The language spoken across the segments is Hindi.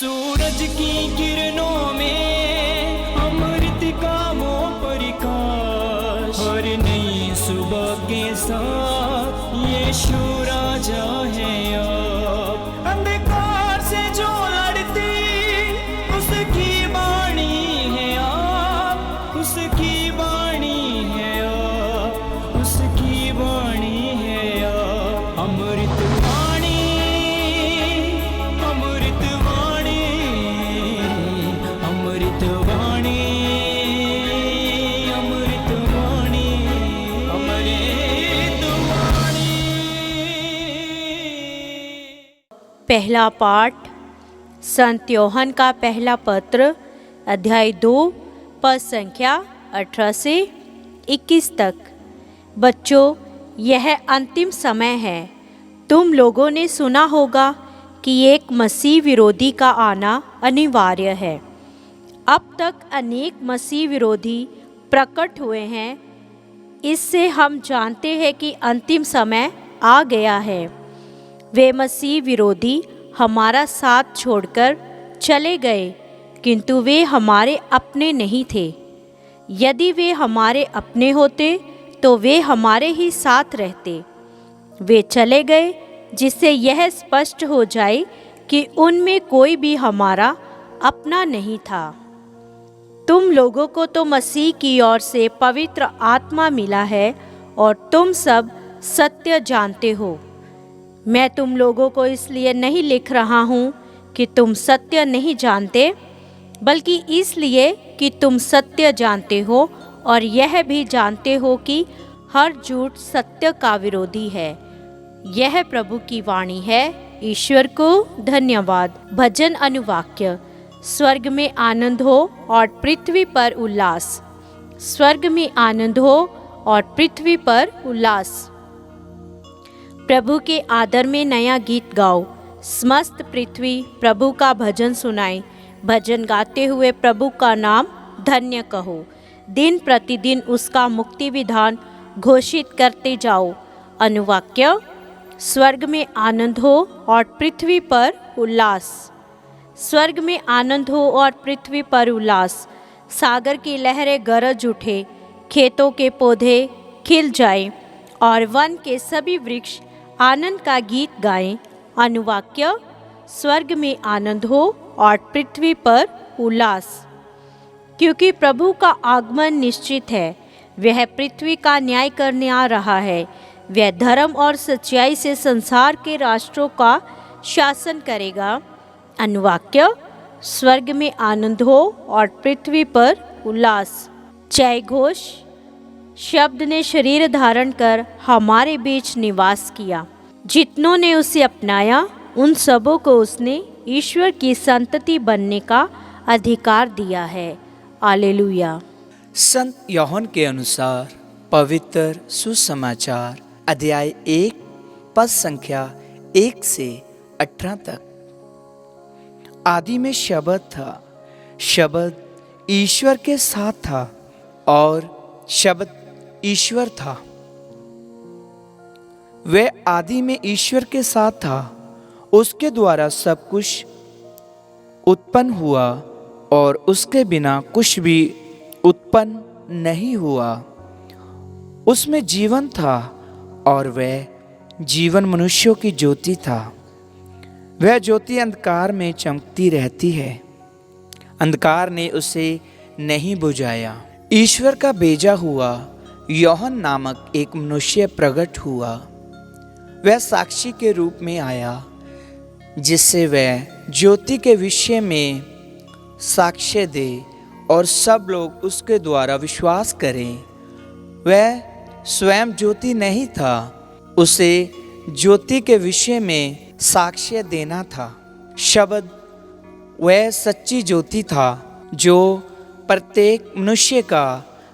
सूरज की किरणों में अमृत का वो प्रकाश, हर नई सुबह के साथ यीशु राजा है अब। अंधकार से जो लड़ती उसकी वाणी है आप, उसकी वाणी है आप, उसकी वाणी है आप। अमृत वाणी, अमृत वाणी, अमृत वाणी, अमृत वाणी, अमृत वाणी। पहला पाठ संत यूहन्ना का पहला पत्र, अध्याय 2, पद संख्या 18 से 21 तक। बच्चों, यह अंतिम समय है। तुम लोगों ने सुना होगा कि एक मसीह विरोधी का आना अनिवार्य है। अब तक अनेक मसीह विरोधी प्रकट हुए हैं। इससे हम जानते हैं कि अंतिम समय आ गया है। वे मसीह विरोधी हमारा साथ छोड़कर चले गए, किंतु वे हमारे अपने नहीं थे। यदि वे हमारे अपने होते तो वे हमारे ही साथ रहते। वे चले गए जिससे यह स्पष्ट हो जाए कि उनमें कोई भी हमारा अपना नहीं था। तुम लोगों को तो मसीह की ओर से पवित्र आत्मा मिला है और तुम सब सत्य जानते हो। मैं तुम लोगों को इसलिए नहीं लिख रहा हूँ कि तुम सत्य नहीं जानते, बल्कि इसलिए कि तुम सत्य जानते हो और यह भी जानते हो कि हर झूठ सत्य का विरोधी है। यह प्रभु की वाणी है। ईश्वर को धन्यवाद। भजन अनुवाक्य। स्वर्ग में आनंद हो और पृथ्वी पर उल्लास। स्वर्ग में आनंद हो और पृथ्वी पर उल्लास। प्रभु के आदर में नया गीत गाओ। समस्त पृथ्वी प्रभु का भजन सुनाए। भजन गाते हुए प्रभु का नाम धन्य कहो। दिन प्रतिदिन उसका मुक्ति विधान घोषित करते जाओ। अनुवाक्य। स्वर्ग में आनंद हो और पृथ्वी पर उल्लास। स्वर्ग में आनंद हो और पृथ्वी पर उल्लास। सागर की लहरें गरज उठे, खेतों के पौधे खिल जाएं और वन के सभी वृक्ष आनंद का गीत गाएं। अनुवाक्य। स्वर्ग में आनंद हो और पृथ्वी पर उल्लास। क्योंकि प्रभु का आगमन निश्चित है। वह पृथ्वी का न्याय करने आ रहा है। वह धर्म और सच्चाई से संसार के राष्ट्रों का शासन करेगा। अनुवाक्य। स्वर्ग में आनंद हो और पृथ्वी पर उल्लास। जय घोष। शब्द ने शरीर धारण कर हमारे बीच निवास किया। जितनों ने उसे अपनाया उन सबों को उसने ईश्वर की संतति बनने का अधिकार दिया है। हालेलुया। संत यूहन्ना के अनुसार पवित्र सुसमाचार, अध्याय 1, पद संख्या 1 से 18 तक। आदि में शब्द था, शब्द ईश्वर के साथ था और शब्द ईश्वर था। वह आदि में ईश्वर के साथ था। उसके द्वारा सब कुछ उत्पन्न हुआ और उसके बिना कुछ भी उत्पन्न नहीं हुआ। उसमें जीवन था और वह जीवन मनुष्यों की ज्योति था। वह ज्योति अंधकार में चमकती रहती है। अंधकार ने उसे नहीं बुझाया। ईश्वर का भेजा हुआ यूहन्ना नामक एक मनुष्य प्रकट हुआ। वह साक्षी के रूप में आया, जिससे वह ज्योति के विषय में साक्ष्य दे और सब लोग उसके द्वारा विश्वास करें। वह स्वयं ज्योति नहीं था, उसे ज्योति के विषय में साक्ष्य देना था। शब्द वह सच्ची ज्योति था जो प्रत्येक मनुष्य का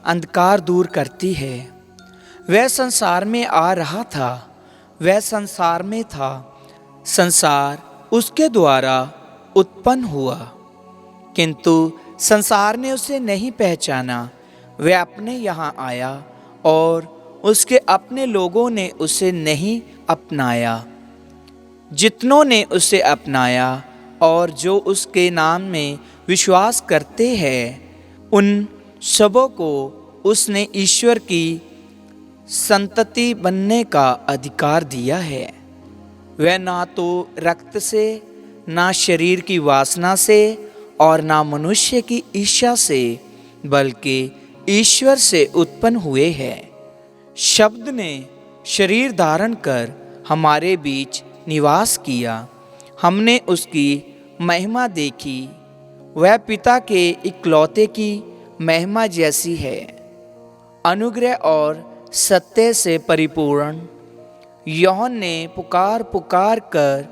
अंधकार दूर करती है। वह संसार में आ रहा था। वह संसार में था। संसार उसके द्वारा उत्पन्न हुआ, किंतु संसार ने उसे नहीं पहचाना। वह अपने यहाँ आया और उसके अपने लोगों ने उसे नहीं अपनाया। जितनों ने उसे अपनाया और जो उसके नाम में विश्वास करते हैं उन सबों को उसने ईश्वर की संतति बनने का अधिकार दिया है। वह ना तो रक्त से, ना शरीर की वासना से और ना मनुष्य की इच्छा से, बल्कि ईश्वर से उत्पन्न हुए हैं। शब्द ने शरीर धारण कर हमारे बीच निवास किया। हमने उसकी महिमा देखी। वह पिता के इकलौते की महिमा जैसी है, अनुग्रह और सत्य से परिपूर्ण। यूहन्ना ने पुकार पुकार कर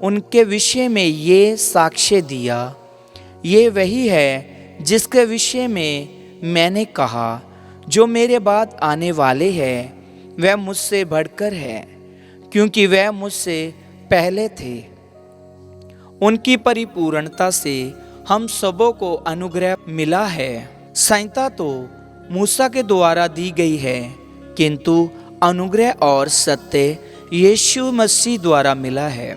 उनके विषय में ये साक्ष्य दिया, ये वही है जिसके विषय में मैंने कहा, जो मेरे बाद आने वाले हैं वह मुझसे बढ़कर है, क्योंकि वह मुझसे पहले थे। उनकी परिपूर्णता से हम सबों को अनुग्रह मिला है। संहिता तो मूसा के द्वारा दी गई है, किंतु अनुग्रह और सत्य यीशु मसीह द्वारा मिला है।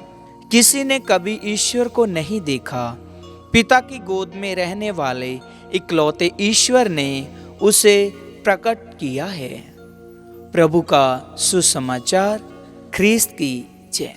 किसी ने कभी ईश्वर को नहीं देखा। पिता की गोद में रहने वाले इकलौते ईश्वर ने उसे प्रकट किया है। प्रभु का सुसमाचार। ख्रीस्त की जय।